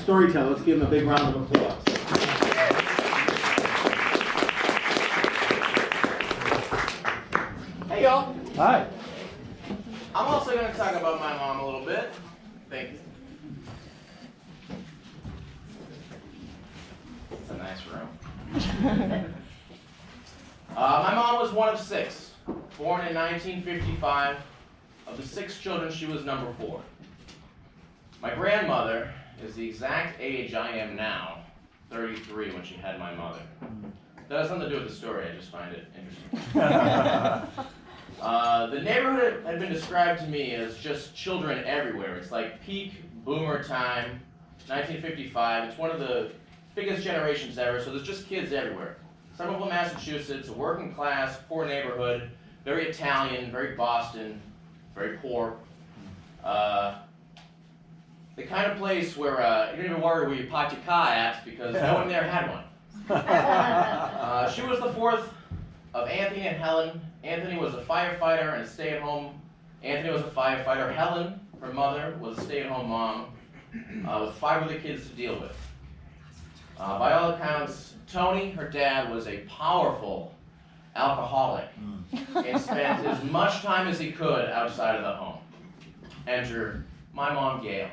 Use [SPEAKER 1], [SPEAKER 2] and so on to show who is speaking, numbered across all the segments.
[SPEAKER 1] storyteller. Let's give him a big round of applause.
[SPEAKER 2] Hey, y'all.
[SPEAKER 1] Hi.
[SPEAKER 2] I'm also going to talk about my mom a little bit. Thank you. It's a nice room. My mom was one of 6, born in 1955. Of the 6 children, she was number 4. My grandmother is the exact age I am now, 33, when she had my mother. That has nothing to do with the story, I just find it interesting. The neighborhood had been described to me as just children everywhere. It's like peak boomer time, 1955. It's one of the biggest generations ever, so there's just kids everywhere. Somerville, Massachusetts, a working class, poor neighborhood, very Italian, very Boston, very poor. The kind of place where you don't even worry where you park your car at because no one there had one. She was the 4th of Anthony and Helen. Anthony was a firefighter and a stay-at-home. Anthony was a firefighter. Helen, her mother, was a stay-at-home mom with 5 other kids to deal with. By all accounts, Tony, her dad, was a powerful alcoholic and spent as much time as he could outside of the home. Enter my mom, Gail.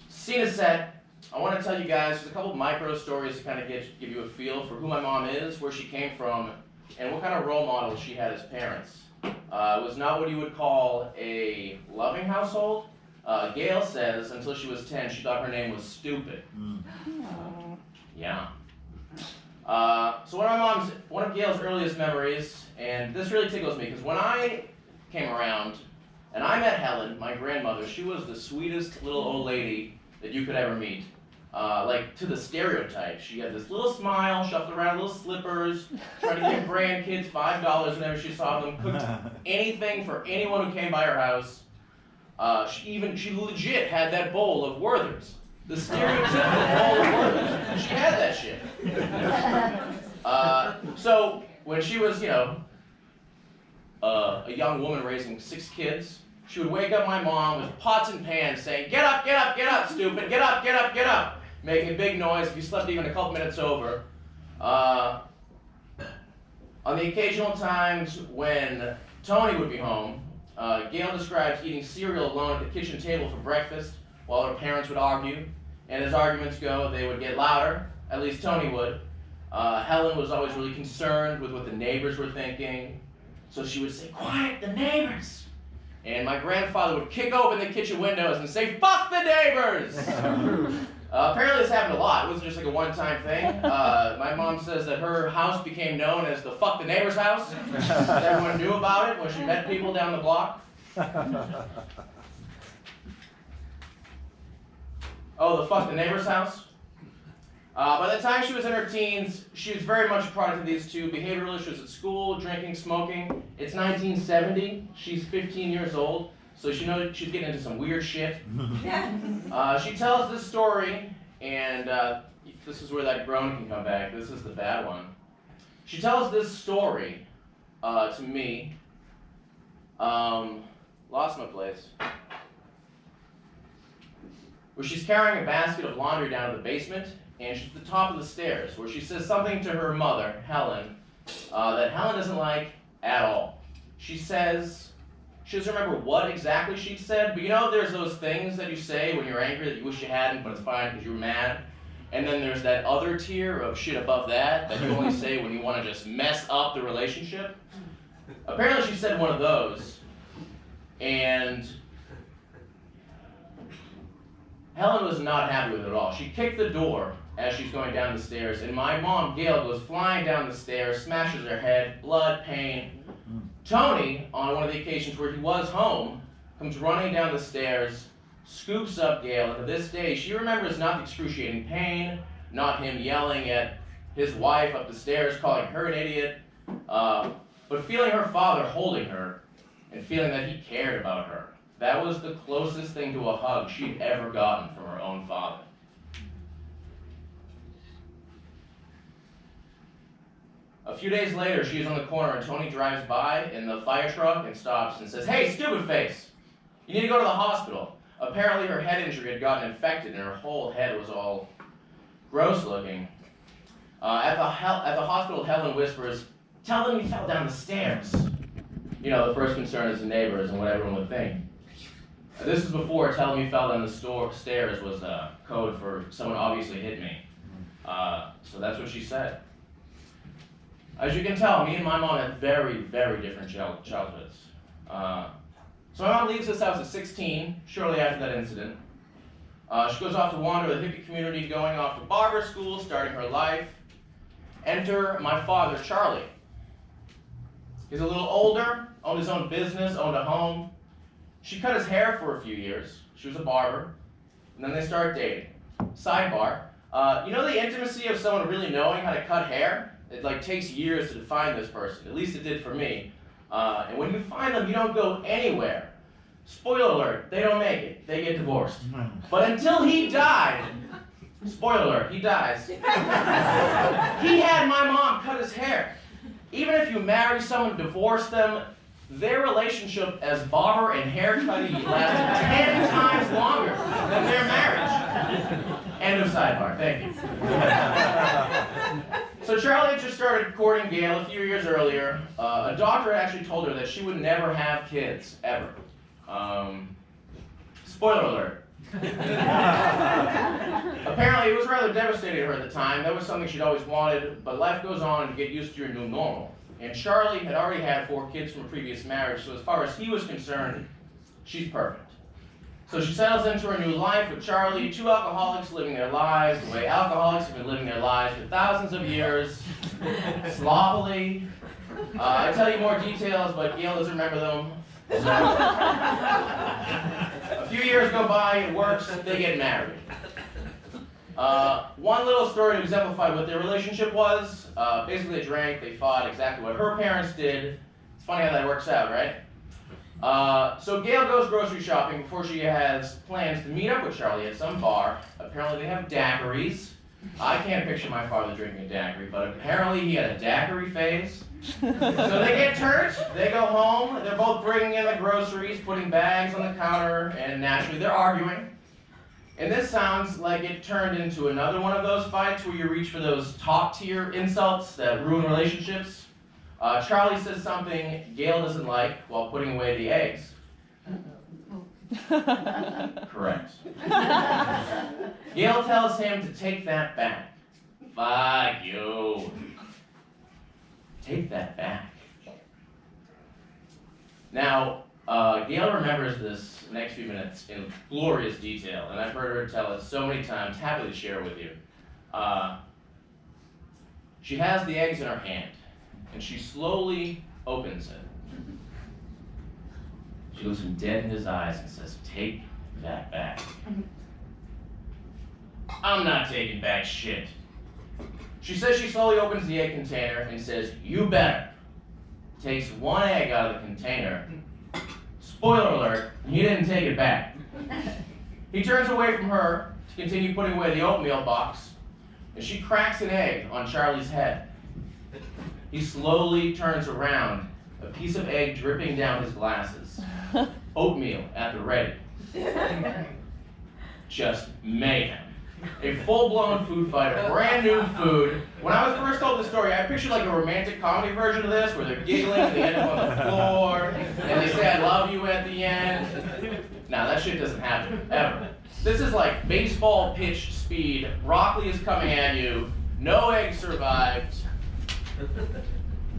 [SPEAKER 2] Scene is set. I want to tell you guys just a couple of micro stories to kind of give you a feel for who my mom is, where she came from, and what kind of role models she had as parents. It was not what you would call a loving household. Gail says until she was 10, she thought her name was stupid. Yeah. So one of Gail's earliest memories, and this really tickles me, because when I came around, and I met Helen, my grandmother, she was the sweetest little old lady that you could ever meet. Like, to the stereotype. She had this little smile, shuffled around little slippers, trying to give grandkids $5 whenever she saw them, cooked anything for anyone who came by her house. She legit had that bowl of Werther's. The stereotypical bowl of Werther's. She had that shit. So, when she was, a young woman raising 6 kids, she would wake up my mom with pots and pans saying, "Get up, get up, get up, stupid, get up, get up, get up," making a big noise if you slept even a couple minutes over. On the occasional times when Tony would be home, Gail describes eating cereal alone at the kitchen table for breakfast while her parents would argue. And as arguments go, they would get louder, at least Tony would. Helen was always really concerned with what the neighbors were thinking, so she would say, "Quiet, the neighbors!" And my grandfather would kick open the kitchen windows and say, "Fuck the neighbors!" Apparently this happened a lot. It wasn't just like a one-time thing. My mom says that her house became known as the "fuck the neighbor's house." Everyone knew about it when she met people down the block. Oh, the "fuck the neighbor's house"? By the time she was in her teens, she was very much a product of these two. Behavioral issues at school, drinking, smoking. It's 1970. She's 15 years old, so she knows she's getting into some weird shit. She tells this story, and this is where that groan can come back. This is the bad one. She tells this story to me. Lost my place. Where she's carrying a basket of laundry down to the basement, and she's at the top of the stairs, where she says something to her mother, Helen, that Helen doesn't like at all. She says, she doesn't remember what exactly she said, but there's those things that you say when you're angry that you wish you hadn't, but it's fine because you were mad. And then there's that other tier of shit above that you only say when you want to just mess up the relationship. Apparently she said one of those, and Helen was not happy with it at all. She kicked the door as she's going down the stairs, and my mom, Gail, goes flying down the stairs, smashes her head, blood, pain. Tony, on one of the occasions where he was home, comes running down the stairs, scoops up Gail, and to this day, she remembers not the excruciating pain, not him yelling at his wife up the stairs, calling her an idiot, but feeling her father holding her, and feeling that he cared about her. That was the closest thing to a hug she'd ever gotten from her own father. A few days later, she's on the corner and Tony drives by in the fire truck and stops and says, "Hey, stupid face, you need to go to the hospital." Apparently her head injury had gotten infected and her whole head was all gross looking. At the hospital, Helen whispers, "Tell them you fell down the stairs." You know, the first concern is the neighbors and what everyone would think. This is before "tell them you fell down the stairs" was code for "someone obviously hit me." So that's what she said. As you can tell, me and my mom had very, very different childhoods. So my mom leaves this house at 16, shortly after that incident. She goes off to wander the hippie community, going off to barber school, starting her life. Enter my father, Charlie. He's a little older, owned his own business, owned a home. She cut his hair for a few years. She was a barber. And then they started dating. Sidebar, you know the intimacy of someone really knowing how to cut hair? It takes years to define this person. At least it did for me. And when you find them, you don't go anywhere. Spoiler alert, they don't make it. They get divorced. But until he died, spoiler alert, he dies. He had my mom cut his hair. Even if you marry someone, divorce them, their relationship as barber and haircutting lasted 10 times longer than their marriage. End of sidebar, thank you. So Charlie had just started courting Gail a few years earlier. A doctor actually told her that she would never have kids, ever. Spoiler alert. Apparently, it was rather devastating to her at the time. That was something she'd always wanted, but life goes on and you get used to your new normal. And Charlie had already had 4 kids from a previous marriage, so as far as he was concerned, she's perfect. So she settles into her new life with Charlie, 2 alcoholics living their lives the way alcoholics have been living their lives for thousands of years, sloppily. I tell you more details, but Gail doesn't remember them. So, a few years go by, it works, they get married. One little story to exemplify what their relationship was. Basically they drank, they fought, exactly what her parents did. It's funny how that works out, right? So Gail goes grocery shopping before she has plans to meet up with Charlie at some bar. Apparently they have daiquiris. I can't picture my father drinking a daiquiri, but apparently he had a daiquiri phase. So they get turned, they go home, they're both bringing in the groceries, putting bags on the counter, and naturally they're arguing. And this sounds like it turned into another one of those fights where you reach for those top-tier insults that ruin relationships. Charlie says something Gail doesn't like while putting away the eggs. Correct. Gail tells him to take that back. Fuck you. Take that back. Now, Gail remembers this next few minutes in glorious detail, and I've heard her tell it so many times, happy to share with you. She has the eggs in her hand, and she slowly opens it. She looks him dead in his eyes and says, "Take that back." "I'm not taking back shit." She says she slowly opens the egg container and says, "You better." Takes 1 egg out of the container. Spoiler alert, he didn't take it back. He turns away from her to continue putting away the oatmeal box, and she cracks an egg on Charlie's head. He slowly turns around, a piece of egg dripping down his glasses. Oatmeal at the ready. Just mayhem. A full-blown food fight, a brand new food. When I was first told this story, I pictured like a romantic comedy version of this, where they're giggling and they end up on the floor, and they say "I love you" at the end. Nah, that shit doesn't happen, ever. This is like baseball pitch speed. Broccoli is coming at you. No egg survived.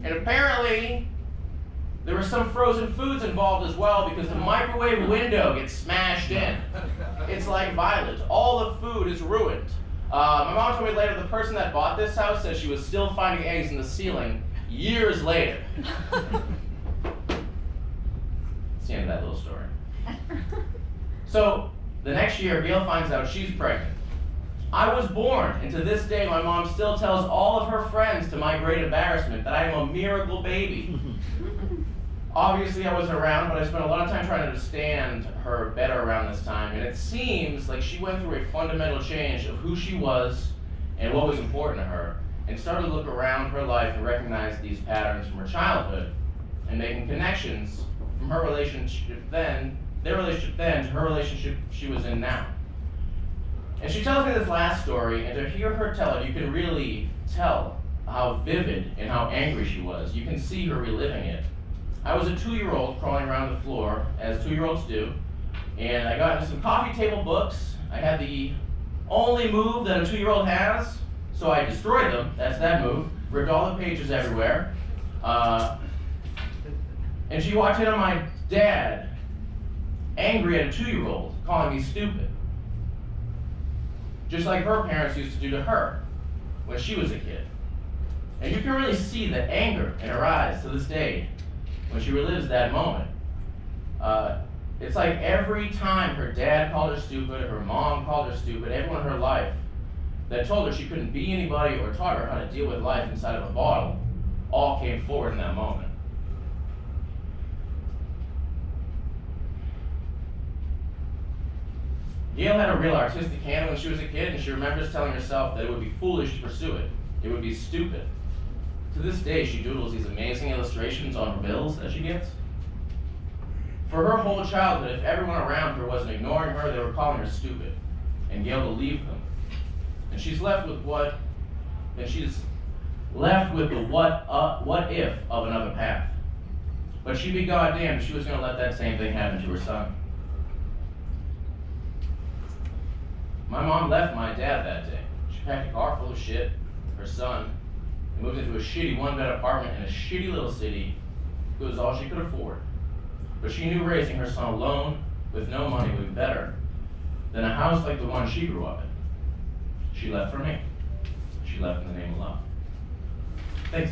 [SPEAKER 2] And apparently, there were some frozen foods involved as well, because the microwave window gets smashed in. It's like Violet. All the food is ruined. My mom told me later the person that bought this house says she was still finding eggs in the ceiling years later. That's the end of that little story. So, the next year, Gail finds out she's pregnant. I was born, and to this day, my mom still tells all of her friends, to my great embarrassment, that I am a miracle baby. Obviously, I wasn't around, but I spent a lot of time trying to understand her better around this time, and it seems like she went through a fundamental change of who she was and what was important to her, and started to look around her life and recognize these patterns from her childhood, and making connections from her relationship then their relationship then to her relationship she was in now. And she tells me this last story, and to hear her tell it, you can really tell how vivid and how angry she was. You can see her reliving it. I was a 2-year-old crawling around the floor, as 2-year-olds do, and I got into some coffee table books. I had the only move that a 2-year-old has, so I destroyed them. That's that move. Ripped all the pages everywhere. And she walked in on my dad, angry at a 2-year-old, calling me stupid. Just like her parents used to do to her when she was a kid. And you can really see the anger in her eyes to this day when she relives that moment. It's like every time her dad called her stupid, her mom called her stupid, everyone in her life that told her she couldn't be anybody or taught her how to deal with life inside of a bottle, all came forward in that moment. Gail had a real artistic hand when she was a kid, and she remembers telling herself that it would be foolish to pursue it. It would be stupid. To this day, she doodles these amazing illustrations on her bills that she gets. For her whole childhood, if everyone around her wasn't ignoring her, they were calling her stupid. And Gail believed them. And she's left with the what if of another path. But she'd be goddamned if she was going to let that same thing happen to her son. My mom left my dad that day. She packed a car full of shit, her son, and moved into a shitty 1-bed apartment in a shitty little city. It was all she could afford. But she knew raising her son alone with no money would be better than a house like the one she grew up in. She left for me. She left in the name of love. Thanks.